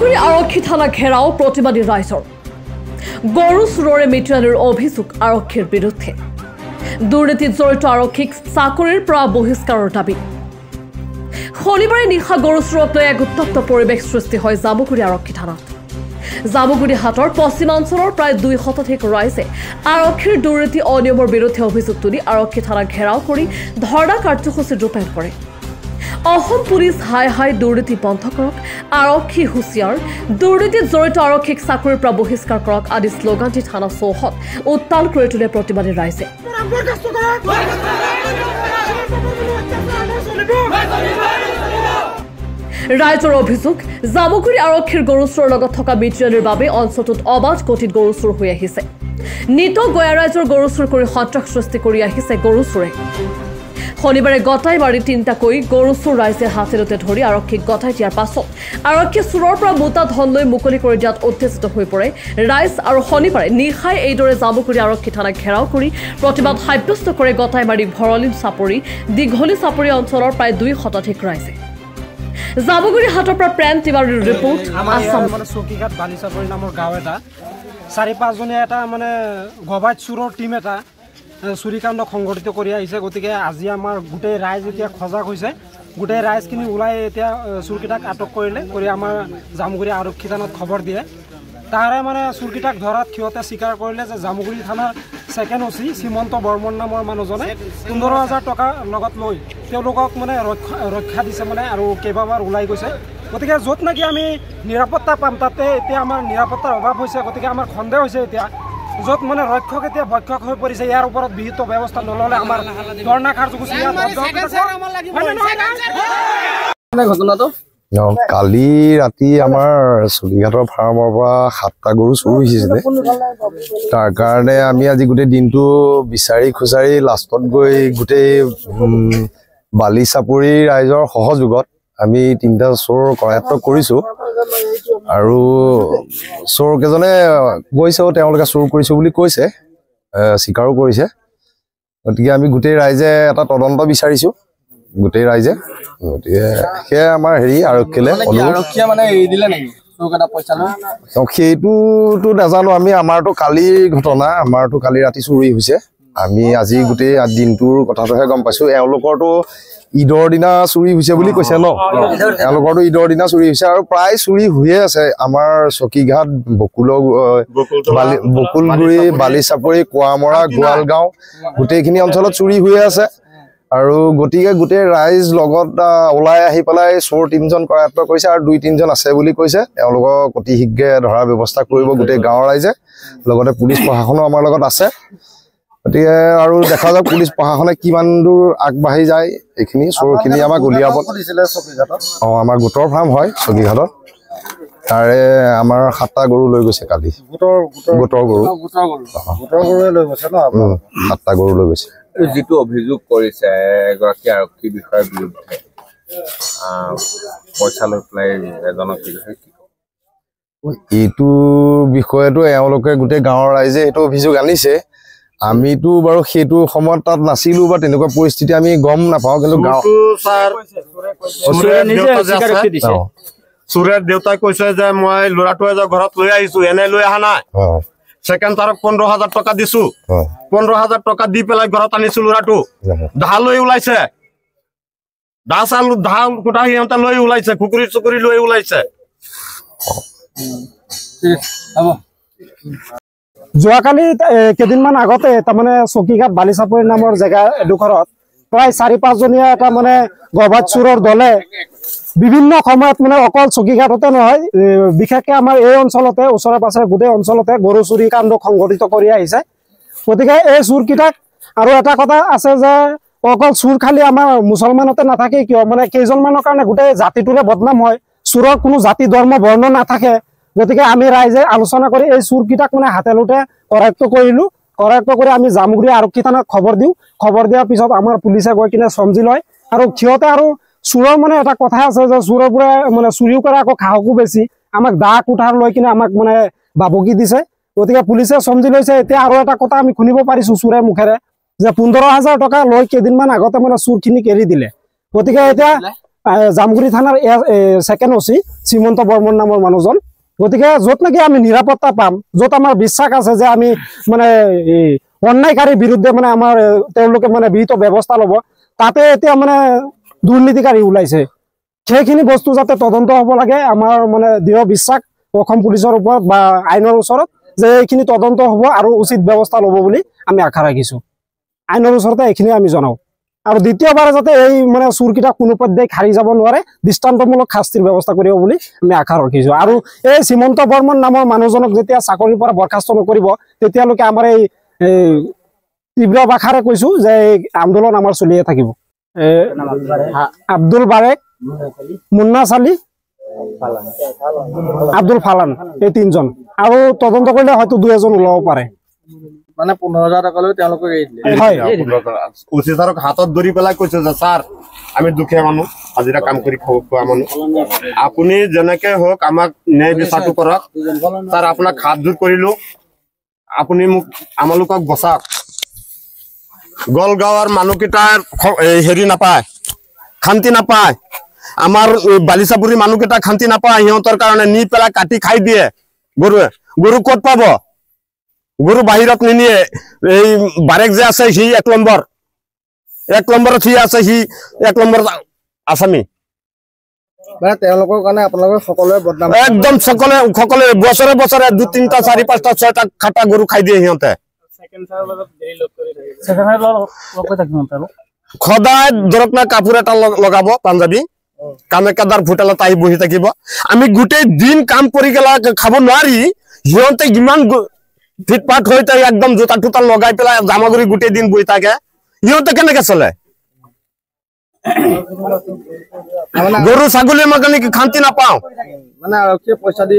জামুগুৰি আৰক্ষী থানা ঘেৰাও প্ৰতিবাদী ৰাইজৰ গৰু চুৰৰে মৃত্যুৰ অভিযোগ আৰক্ষীৰ বিৰুদ্ধে দুৰ্নীতিত জড়িত আৰক্ষীক চাকৰিৰ পৰা বহিষ্কাৰৰ দাবী শনিবাৰে নিশা গৰু চুৰত লৈ এক উত্তপ্ত পৰিৱেশ সৃষ্টি হয় জামুগুৰি আৰক্ষী থানাত জামুগুৰি হাটৰ পশ্চিমাঞ্চলৰ প্ৰায় 200 ৰাইজে আৰক্ষীৰ দুৰ্নীতি অনিয়মৰ বিৰুদ্ধে অভিযোগ তুলি আৰক্ষী থানা ঘেৰাও কৰি ধৰ্ণা কাৰ্যসূচী ৰূপায়ণ কৰে অসম পুলিচ হাই হাই দুৰ্নীতি বন্ধ কৰক আৰক্ষী হুঁচিয়াৰ দুৰ্নীতিত জড়িত আৰক্ষীক চাকৰিৰ পৰা বহিষ্কাৰ কৰক আদি শ্লোগান দি থানা চৌহদ উত্তাল কৰি তোলে প্ৰতিবাদী ৰাইজে ৰাইজৰ অভিযোগ জামুগুৰি আৰক্ষীৰ গৰু চুৰৰ লগত থকা মিত্ৰালীৰ বাবে অঞ্চলটোত অবাধ গতিত গৰু চুৰ হৈ আহিছে নিত গয়া ৰাইজৰ গৰু চুৰ কৰি সন্ত্ৰাস সৃষ্টি কৰি আহিছে গৰু চুৰে শনিবাৰে গটাই মাৰি তিনিটাকৈ গৰু চুৰ ৰাইজে হাতেলতে ধৰি আৰক্ষীক গটাই দিয়াৰ পাছত আৰক্ষী চুৰৰ পৰা মোটা ধন লৈ মুকলি কৰি দিয়াত উত্তেজিত হৈ পৰে ৰাইজ আৰু শনিবাৰে নিশাই এইদৰে জামুগুৰি আৰক্ষী থানাক ঘেৰাও কৰি প্ৰতিবাদ সাব্যস্ত কৰে গটাই মাৰি ভৰলি চাপৰি দীঘলী চাপৰি অঞ্চলৰ প্ৰায় 200 ৰাইজে জামুগুৰি হাটৰ পৰা প্ৰেম তিৱাৰীৰ ৰিপৰ্ট আসাম মানে চকীঘাট বালিচাপৰি নামৰ গাঁও এটা 4-5 জনীয়া এটা মানে গবাইত চুৰৰ টিম এটা চুৰিকাণ্ড সংঘটিত কৰি আহিছে গতিকে আজি আমাৰ গোটেই ৰাইজ এতিয়া সজাগ হৈছে গোটেই ৰাইজখিনি ওলাই এতিয়া চুৰকেইটাক আটক কৰিলে কৰি আমাৰ জামুগুৰি আৰক্ষী থানাত খবৰ দিয়ে তাৰে মানে চুৰকেইটাক ধৰাত সিহঁতে স্বীকাৰ কৰিলে যে জামুগুৰি থানাৰ ছেকেণ্ড অচি শ্ৰীমন্ত বৰ্মন নামৰ মানুহজনে 15,000 টকা লগত লৈ তেওঁলোকক মানে ৰক্ষা দিছে মানে আৰু কেইবাবাৰ ওলাই গৈছে গতিকে য'ত নেকি আমি নিৰাপত্তা পাম তাতে এতিয়া আমাৰ নিৰাপত্তাৰ অভাৱ হৈছে গতিকে আমাৰ সন্দেহ হৈছে এতিয়া য'ত মানে ৰক্ষক এতিয়া ভক্ষক হৈ পৰিছে ইয়াৰ ওপৰত বিহিত ব্যৱস্থা নল'লে আমাৰ ধৰ্ণা কাৰ্যসূচী ঘটনাটো কালি ৰাতি আমাৰ চুলিঘাটৰ ফাৰ্মৰ পৰা 7টা গৰু চুৰ হৈছিলে তাৰ কাৰণে আমি আজি গোটেই দিনটো বিচাৰি খুচাৰি লাষ্টত গৈ গোটেই বালি চাপৰি ৰাইজৰ সহযোগত আমি 3টা চোৰ কৰায়ত্ব কৰিছো আৰু চোৰ কেজনে কৈছে তেওঁলোকে চুৰ কৰিছো বুলি কৈছে স্বীকাৰো কৰিছে গতিকে আমি গোটেই ৰাইজে এটা তদন্ত বিচাৰিছো গোটেই ৰাইজে গতিকে সেয়া আমাৰ হেৰি আৰক্ষীলে আৰক্ষীয়ে মানে এৰি দিলে নেকি চোৰকেইটা পইচা লৈ সেইটোতো নাজানো আমি আমাৰতো কালিৰ ঘটনা আমাৰতো কালি ৰাতি চুৰি হৈছে আমি আজি গোটেই দিনটোৰ কথাটোহে গম পাইছো এওঁলোকৰতো ঈদৰ দিনা চুৰি হৈছে বুলি কৈছে ন এওঁলোকৰতো ঈদৰ দিনা চুৰি হৈছে আৰু প্ৰায় চুৰি হৈয়ে আছে আমাৰ চকীঘাট বকুলগুৰি বালিচাপৰি কোৱামৰা গোৱালগাঁও গোটেইখিনি অঞ্চলত চুৰি হৈয়ে আছে আৰু গতিকে গোটেই ৰাইজ লগত ওলাই আহি পেলাই চোৰ 3জন কৰায়ত্ব কৰিছে আৰু 2-3জন আছে বুলি কৈছে তেওঁলোকক অতি শীঘ্ৰে ধৰাৰ ব্যৱস্থা কৰিব গোটেই গাঁৱৰ ৰাইজে লগতে পুলিচ প্ৰশাসনো আমাৰ লগত আছে গতিকে আৰু দেখা যাওক পুলিচ প্ৰশাসনে কিমান দূৰ আগবাঢ়ি যায় এইখিনি চোৰখিনি আমাক উলিয়াব আমাৰ গোটৰ ফাৰ্ম হয় চকীঘাটত তাৰে আমাৰ 7টা গৰু লৈ গৈছে কালি গোটৰ গৰু 7টা গৰু লৈ গৈছে যিটো অভিযোগ কৰিছে এগৰাকী আৰক্ষী বিষয়াৰ বিৰুদ্ধে পইচা লৈ পেলাই এজনক এইটো বিষয়টো এওঁলোকে গোটেই গাঁৱৰ ৰাইজে এইটো অভিযোগ আনিছে আমিতো বাৰু সেইটো সময়ত তাত নাছিলো বা তেনেকুৱা পৰিস্থিতি আমি গম নাপাওঁ কিন্তু চুৰেৰ দেউতাই কৈছে যে মই ল'ৰাটো এজন ঘৰত লৈ আহিছো এনে লৈ অহা নাই সেকেন্ড তাৰক 15,000 টাকা দিছো 15,000 টাকা দি পেলাই ঘৰত আনিছো লৰাটো ঢাল লৈ ওলাইছে ঢাল কুটা সিহঁতে লৈ ওলাইছে কুকুৰি চুকুৰি লৈ ওলাইছে যোৱাকালি কেইদিনমান আগতে তাৰমানে চকীঘাট বালিচাপৰি নামৰ জেগা এডোখৰত প্ৰায় 4-5 জনীয়া এটা মানে গবাদ চুৰৰ দলে বিভিন্ন সময়ত মানে অকল চকীঘাটতে নহয় বিশেষকৈ আমাৰ এই অঞ্চলতে ওচৰে পাছৰে গোটেই অঞ্চলতে গৰু চুৰি কাণ্ড সংঘটিত কৰি আহিছে গতিকে এই চুৰকেইটাক আৰু এটা কথা আছে যে অকল চুৰ খালি আমাৰ মুছলমানতে নাথাকে কিয় মানে কেইজনমানৰ কাৰণে গোটেই জাতিটোৰে বদনাম হয় চুৰৰ কোনো জাতি ধৰ্ম বৰ্ণ নাথাকে গতিকে আমি ৰাইজে আলোচনা কৰি এই চুৰকেইটাক মানে হাতেলোতে কৰায়ত্ব কৰিলো কৰায়ত্ব কৰি আমি জামুগুৰি আৰক্ষী থানাত খবৰ দিওঁ খবৰ দিয়াৰ পিছত আমাৰ পুলিচে গৈ কিনে চমজি লয় আৰু সিহঁতে আৰু চুৰৰ মানে এটা কথা আছে যে চুৰৰ পৰা মানে চুৰিও কৰা আকৌ সাহসো বেছি আমাক দা কুঠাৰ লৈ কিনে আমাক মানে বাবকি দিছে গতিকে পুলিচে চমজি লৈছে এতিয়া আৰু এটা কথা আমি শুনিব পাৰিছো চুৰে মুখেৰে যে 15,000 টকা লৈ কেইদিনমান আগতে মানে চুৰখিনিক এৰি দিলে গতিকে এতিয়া জামগুৰি থানাৰ ছেকেণ্ড OC শ্ৰীমন্ত বৰ্মন নামৰ মানুহজন। গতিকে য'ত নেকি আমি নিৰাপত্তা পাম, য'ত আমাৰ বিশ্বাস আছে যে আমি মানে অন্যায়কাৰীৰ বিৰুদ্ধে মানে আমাৰ তেওঁলোকে মানে বিহিত ব্যৱস্থা ল'ব, তাতে এতিয়া মানে দুৰ্নীতিকাৰী ওলাইছে। সেইখিনি বস্তু যাতে তদন্ত হ'ব লাগে, আমাৰ মানে দৃঢ় বিশ্বাস অসম পুলিচৰ ওপৰত বা আইনৰ ওচৰত যে এইখিনি তদন্ত হ'ব আৰু উচিত ব্যৱস্থা ল'ব বুলি আমি আশা ৰাখিছোঁ। আইনৰ ওচৰতে এইখিনি আমি জনাওঁ। আৰু দ্বিতীয়বাৰে যাতে এই মানে চোৰকেইটা কোনো পৰ্যায়ত হাৰি যাব নোৱাৰে, দৃষ্টান্তমূলক শাস্তিৰ ব্যৱস্থা কৰিব বুলি আমি আশা ৰাখিছোঁ। আৰু এই শ্ৰীমন্ত বৰ্মন নামৰ মানুহজনক যেতিয়া চাকৰিৰ পৰা বৰ্খাস্ত নকৰিব, তেতিয়ালৈকে আমাৰ এই তীব্ৰ ভাষাৰে কৈছোঁ যে এই আন্দোলন আমাৰ চলিয়ে থাকিব। আব্দুল বাৰেক, মুন্না চালি, আব্দুল ফালান, এই 3জন। আৰু তদন্ত কৰিলে হয়তো 2-এজন ওলাব পাৰে। মানে 15,000 টকালৈ তেওঁলোকে এৰি দিলে। হয়, OC ছাৰক হাতত ধৰি পেলাই কৈছে যে ছাৰ আমি দুখীয়া মানুহ, হাজিৰা কাম কৰি খোৱা মানুহ, আপুনি যেনেকে হওক আমাক ন্যায় বিচাৰটো কৰক। ছাৰ আপোনাক হাত জোৰ কৰিলো, আপুনি মোক আমালোকক বচাওক। গলগাঁৱৰ মানুহকেইটাৰ হেৰি নাপায়, শান্তি নাপায়। আমাৰ বালিচাপুৰীৰ মানুহকেইটা শান্তি নাপায়, সিহঁতৰ কাৰণে নি পেলাই কাটি খাই দিয়ে গৰুৱে। গৰু ক'ত পাব? গৰু বাহিৰত নিনিয়ে। এই বাৰেক যে আছে সি 1 নম্বৰত সি আছে, সি 1 নম্বৰত আসামী। মানে তেওঁলোকৰ কাৰণে আপোনালোকে সকলোৱে বদনাম, একদম সকলোৱে বছৰে 2-3টা 4-5টা 6টা খাটা গৰু খাই দিয়ে সিহঁতে। সদায় ধৰক না কাপোৰ এটা লগাব পাঞ্জাবী, কামেকাদাৰ ভোটেলত আহি বহি থাকিব। আমি গোটেই দিন কাম কৰি গেলা খাব নোৱাৰি, সিহঁতে ইমান ফিটপাট হৈ থাকে, একদম জোতা টোতা লগাই পেলাই জামাগুৰি গোটেই দিন বহি থাকে। সিহঁতে কেনেকে চলে? গৰু ছাগলীৰ কাৰণে শান্তি নাপাওঁ। মানে আৰক্ষীয়ে পইচা দি